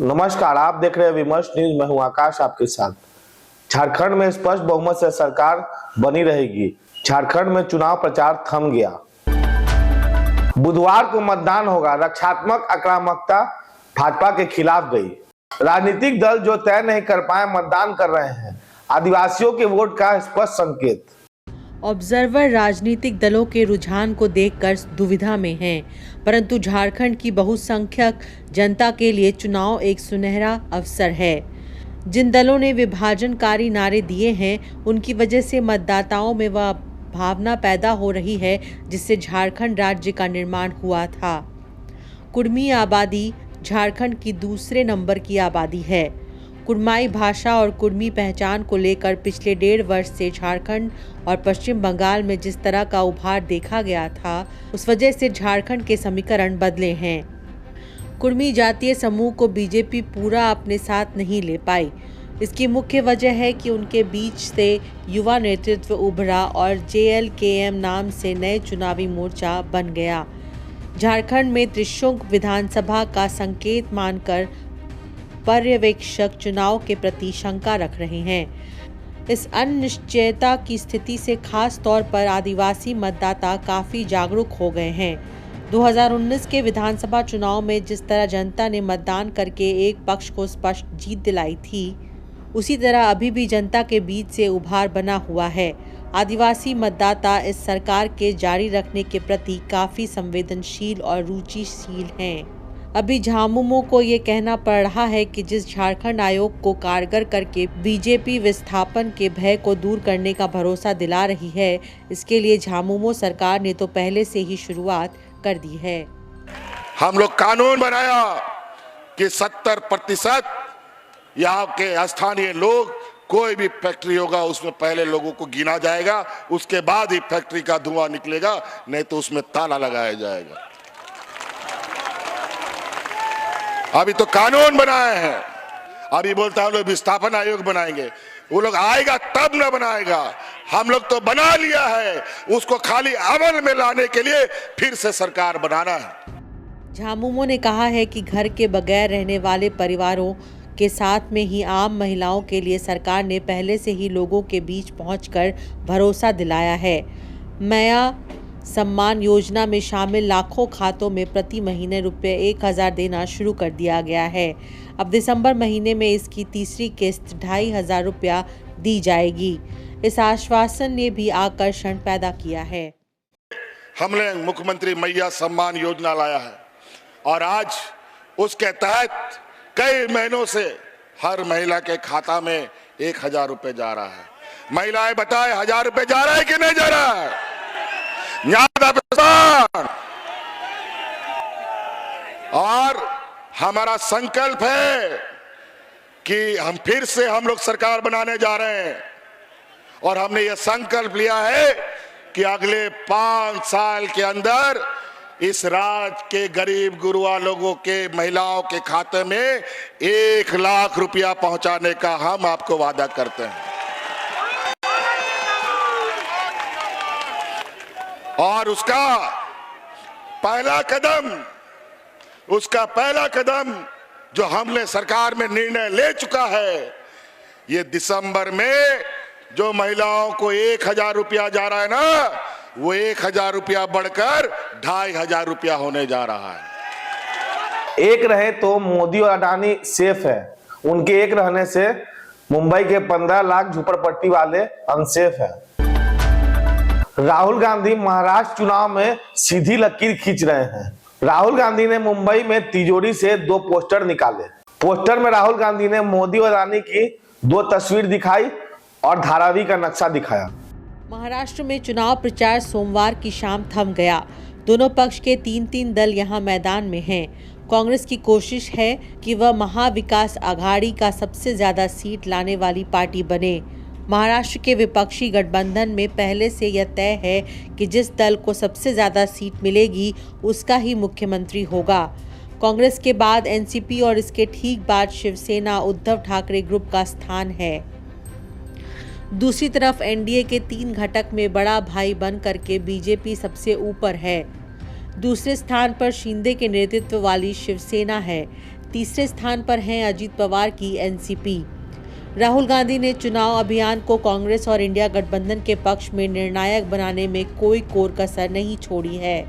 नमस्कार, आप देख रहे हैं विमर्श न्यूज। मैं हूं आकाश आपके साथ। झारखंड में स्पष्ट बहुमत से सरकार बनी रहेगी। झारखंड में चुनाव प्रचार थम गया। बुधवार को मतदान होगा। रक्षात्मक आक्रामकता भाजपा के खिलाफ गई। राजनीतिक दल जो तय नहीं कर पाए मतदान कर रहे हैं। आदिवासियों के वोट का स्पष्ट संकेत। ऑब्जर्वर राजनीतिक दलों के रुझान को देखकर दुविधा में हैं, परंतु झारखंड की बहुसंख्यक जनता के लिए चुनाव एक सुनहरा अवसर है। जिन दलों ने विभाजनकारी नारे दिए हैं, उनकी वजह से मतदाताओं में वह भावना पैदा हो रही है जिससे झारखंड राज्य का निर्माण हुआ था। कुर्मी आबादी झारखंड की दूसरे नंबर की आबादी है। कुर्माई भाषा और कुर्मी पहचान को लेकर पिछले 1.5 वर्ष से झारखंड और पश्चिम बंगाल में जिस तरह का उभार देखा गया था, उस वजह से झारखंड के समीकरण बदले हैं। कुर्मी जातीय समूह को बीजेपी पूरा अपने साथ नहीं ले पाई। इसकी मुख्य वजह है कि उनके बीच से युवा नेतृत्व उभरा और JLKM नाम से नए चुनावी मोर्चा बन गया। झारखंड में त्रिशंकु विधानसभा का संकेत मानकर पर्यवेक्षक चुनाव के प्रति शंका रख रहे हैं। इस अनिश्चयता की स्थिति से खास तौर पर आदिवासी मतदाता काफी जागरूक हो गए हैं। 2019 के विधानसभा चुनाव में जिस तरह जनता ने मतदान करके एक पक्ष को स्पष्ट जीत दिलाई थी, उसी तरह अभी भी जनता के बीच से उभार बना हुआ है। आदिवासी मतदाता इस सरकार के जारी रखने के प्रति काफी संवेदनशील और रुचिशील हैं। अभी झामुमो को ये कहना पड़ रहा है कि जिस झारखंड आयोग को कारगर करके बीजेपी विस्थापन के भय को दूर करने का भरोसा दिला रही है, इसके लिए झामुमो सरकार ने तो पहले से ही शुरुआत कर दी है। हम लोग कानून बनाया कि 70% यहाँ के स्थानीय लोग, कोई भी फैक्ट्री होगा उसमें पहले लोगों को गिना जाएगा, उसके बाद ही फैक्ट्री का धुआं निकलेगा, नहीं तो उसमें ताला लगाया जाएगा। अभी तो कानून बनाए हैं, अभी बोलता है लोग विस्थापन आयोग बनाएंगे। वो लोग आएगा तब न बनाएगा। हम लोग तो बना लिया है, उसको खाली अमल में लाने के लिए फिर से सरकार बनाना है। झामुमो ने कहा है कि घर के बगैर रहने वाले परिवारों के साथ में ही आम महिलाओं के लिए सरकार ने पहले से ही लोगों के बीच पहुंचकर भरोसा दिलाया है। मैया सम्मान योजना में शामिल लाखों खातों में प्रति महीने रुपये 1000 देना शुरू कर दिया गया है। अब दिसंबर महीने में इसकी तीसरी किस्त 2500 रुपया दी जाएगी। इस आश्वासन ने भी आकर्षण पैदा किया है। हमने मुख्यमंत्री मैया सम्मान योजना लाया है और आज उसके तहत कई महीनों से हर महिला के खाता में 1000 रुपये जा रहा है। महिलाएं बताएं, 1000 रुपये जा रहा है कि नहीं जा रहा है? और हमारा संकल्प है कि हम फिर से हम लोग सरकार बनाने जा रहे हैं और हमने ये संकल्प लिया है कि अगले 5 साल के अंदर इस राज्य के गरीब गुरुआ लोगों के, महिलाओं के खाते में 1 लाख रुपया पहुंचाने का हम आपको वादा करते हैं। और उसका पहला कदम जो हमने सरकार में निर्णय ले चुका है, ये दिसंबर में जो महिलाओं को 1000 रुपया जा रहा है ना, वो 1000 रुपया बढ़कर 2500 रुपया होने जा रहा है। एक रहे तो मोदी और अडानी सेफ है। उनके एक रहने से मुंबई के 15 लाख झुपड़पट्टी वाले अनसेफ है। राहुल गांधी महाराष्ट्र चुनाव में सीधी लकीर खींच रहे हैं। राहुल गांधी ने मुंबई में तिजोरी से 2 पोस्टर निकाले। पोस्टर में राहुल गांधी ने मोदी और रानी की 2 तस्वीर दिखाई और धारावी का नक्शा दिखाया। महाराष्ट्र में चुनाव प्रचार सोमवार की शाम थम गया। दोनों पक्ष के 3-3 दल यहां मैदान में हैं। कांग्रेस की कोशिश है कि वह महाविकास आघाड़ी का सबसे ज्यादा सीट लाने वाली पार्टी बने। महाराष्ट्र के विपक्षी गठबंधन में पहले से यह तय है कि जिस दल को सबसे ज्यादा सीट मिलेगी उसका ही मुख्यमंत्री होगा। कांग्रेस के बाद एनसीपी और इसके ठीक बाद शिवसेना उद्धव ठाकरे ग्रुप का स्थान है। दूसरी तरफ एनडीए के 3 घटक में बड़ा भाई बन करके बीजेपी सबसे ऊपर है। दूसरे स्थान पर शिंदे के नेतृत्व वाली शिवसेना है। तीसरे स्थान पर हैं अजीत पवार की एनसीपी। राहुल गांधी ने चुनाव अभियान को कांग्रेस और इंडिया गठबंधन के पक्ष में निर्णायक बनाने में कोई कोर कसर नहीं छोड़ी है।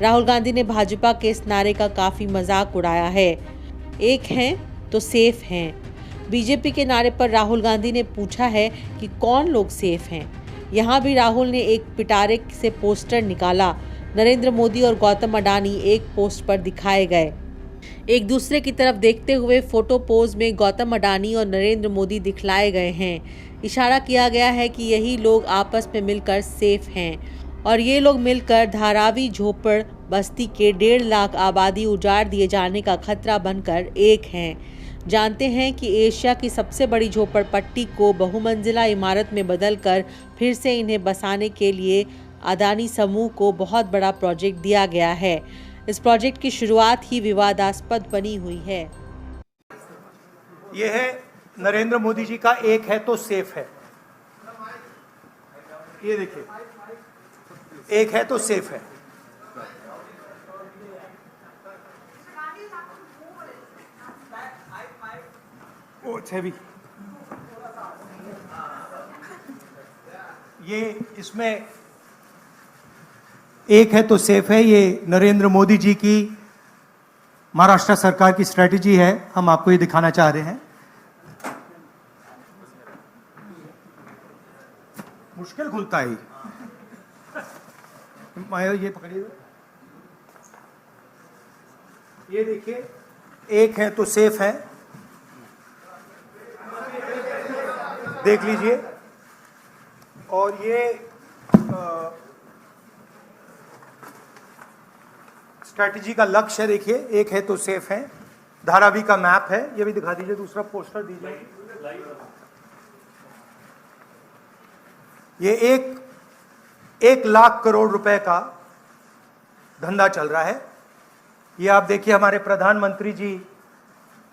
राहुल गांधी ने भाजपा के इस नारे का काफी मजाक उड़ाया है, एक हैं तो सेफ हैं। बीजेपी के नारे पर राहुल गांधी ने पूछा है कि कौन लोग सेफ हैं। यहाँ भी राहुल ने एक पिटारे से पोस्टर निकाला। नरेंद्र मोदी और गौतम अडानी एक पोस्ट पर दिखाए गए। एक दूसरे की तरफ देखते हुए फोटो पोज में गौतम अडानी और नरेंद्र मोदी दिखलाए गए हैं। इशारा किया गया है कि यही लोग आपस में मिलकर सेफ हैं और ये लोग मिलकर धारावी झोपड़ बस्ती के 1.5 लाख आबादी उजाड़ दिए जाने का खतरा बनकर एक हैं। जानते हैं कि एशिया की सबसे बड़ी झोपड़पट्टी को बहुमंजिला इमारत में बदलकर फिर से इन्हें बसाने के लिए अडानी समूह को बहुत बड़ा प्रोजेक्ट दिया गया है। इस प्रोजेक्ट की शुरुआत ही विवादास्पद बनी हुई है। यह है नरेंद्र मोदी जी का एक है तो सेफ है। ये देखिए, एक है तो सेफ है। ओ हैवी। ये इसमें एक है तो सेफ है। ये नरेंद्र मोदी जी की महाराष्ट्र सरकार की स्ट्रेटजी है। हम आपको ये दिखाना चाह रहे हैं। मुश्किल खुलता है ये पकड़िए। ये देखिए, एक है तो सेफ है, देख लीजिए। और ये स्ट्रैटेजी का लक्ष्य है। देखिए, एक है तो सेफ है। धारावी का मैप है, ये भी दिखा दीजिए। दूसरा पोस्टर दीजिए। ये 1 लाख करोड़ रुपए का धंधा चल रहा है। ये आप देखिए, हमारे प्रधानमंत्री जी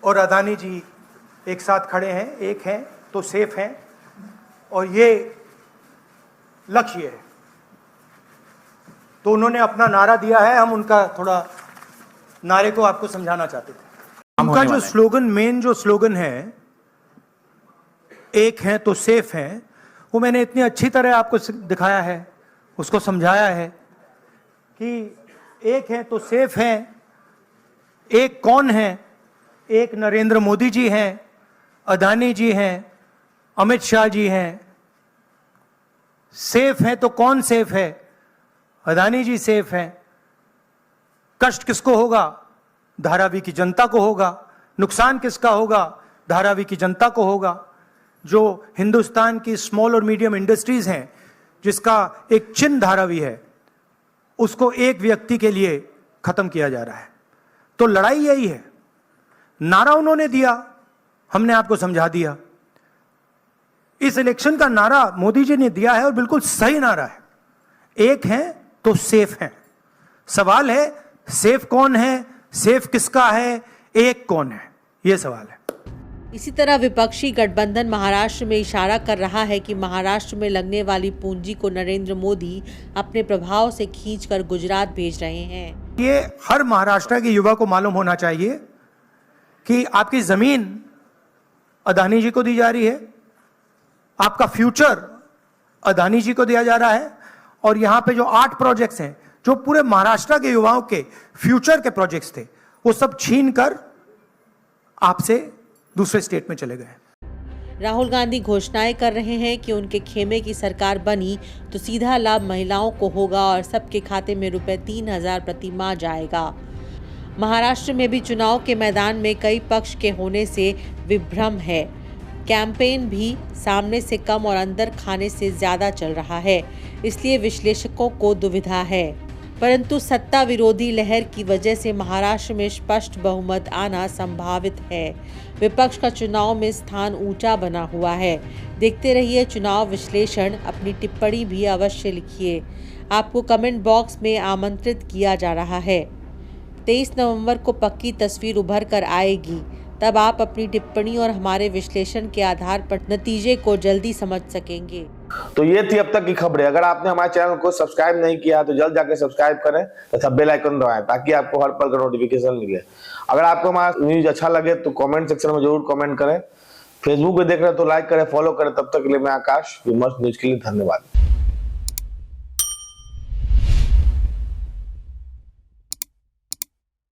और अडानी जी एक साथ खड़े हैं। एक हैं तो सेफ हैं और ये लक्ष्य है। तो उन्होंने अपना नारा दिया है। हम उनका थोड़ा नारे को आपको समझाना चाहते थे। उनका जो स्लोगन, मेन जो स्लोगन है, एक है तो सेफ है, वो मैंने इतनी अच्छी तरह आपको दिखाया है, उसको समझाया है कि एक है तो सेफ है। एक कौन है? एक नरेंद्र मोदी जी हैं, अडानी जी हैं, अमित शाह जी हैं। सेफ है तो कौन सेफ है? अडानी जी सेफ हैं। कष्ट किसको होगा? धारावी की जनता को होगा। नुकसान किसका होगा? धारावी की जनता को होगा। जो हिंदुस्तान की स्मॉल और मीडियम इंडस्ट्रीज हैं, जिसका एक चिन्ह धारावी है, उसको एक व्यक्ति के लिए खत्म किया जा रहा है। तो लड़ाई यही है। नारा उन्होंने दिया, हमने आपको समझा दिया। इस इलेक्शन का नारा मोदी जी ने दिया है और बिल्कुल सही नारा है। एक है तो सेफ है। सवाल है, सेफ कौन है? सेफ किसका है? एक कौन है? यह सवाल है। इसी तरह विपक्षी गठबंधन महाराष्ट्र में इशारा कर रहा है कि महाराष्ट्र में लगने वाली पूंजी को नरेंद्र मोदी अपने प्रभाव से खींचकर गुजरात भेज रहे हैं। ये हर महाराष्ट्र के युवा को मालूम होना चाहिए कि आपकी जमीन अडानी जी को दी जा रही है, आपका फ्यूचर अडानी जी को दिया जा रहा है। और यहां पे जो 8 प्रोजेक्ट्स हैं, जो पूरे महाराष्ट्र के युवाओं के फ्यूचर के प्रोजेक्ट्स थे, वो सब छीन कर आपसे दूसरे स्टेट में चले गए। राहुल गांधी घोषणाएं कर रहे हैं कि उनके खेमे की सरकार बनी तो सीधा लाभ महिलाओं को होगा और सबके खाते में रुपए 3,000 प्रति माह जाएगा। महाराष्ट्र में भी चुनाव के मैदान में कई पक्ष के होने से विभ्रम है। कैंपेन भी सामने से कम और अंदर खाने से ज्यादा चल रहा है, इसलिए विश्लेषकों को दुविधा है। परंतु सत्ता विरोधी लहर की वजह से महाराष्ट्र में स्पष्ट बहुमत आना संभावित है। विपक्ष का चुनाव में स्थान ऊंचा बना हुआ है। देखते रहिए चुनाव विश्लेषण। अपनी टिप्पणी भी अवश्य लिखिए। आपको कमेंट बॉक्स में आमंत्रित किया जा रहा है। 23 नवंबर को पक्की तस्वीर उभर कर आएगी। तब आप अपनी टिप्पणी और हमारे विश्लेषण के आधार पर नतीजे को जल्दी समझ सकेंगे। तो ये थी अब तक की खबरें। अगर आपने हमारे चैनल को सब्सक्राइब नहीं किया तो जल्द जाकर सब्सक्राइब करें तथा बेल आइकन दबाएं ताकि आपको हर पल का नोटिफिकेशन मिले। अगर आपको हमारा न्यूज अच्छा लगे तो कमेंट सेक्शन में जरूर कमेंट करें। फेसबुक पे देख रहे हैं तो लाइक करें, फॉलो करें। तब तक के लिए मैं आकाश, विमर्श न्यूज के लिए धन्यवाद।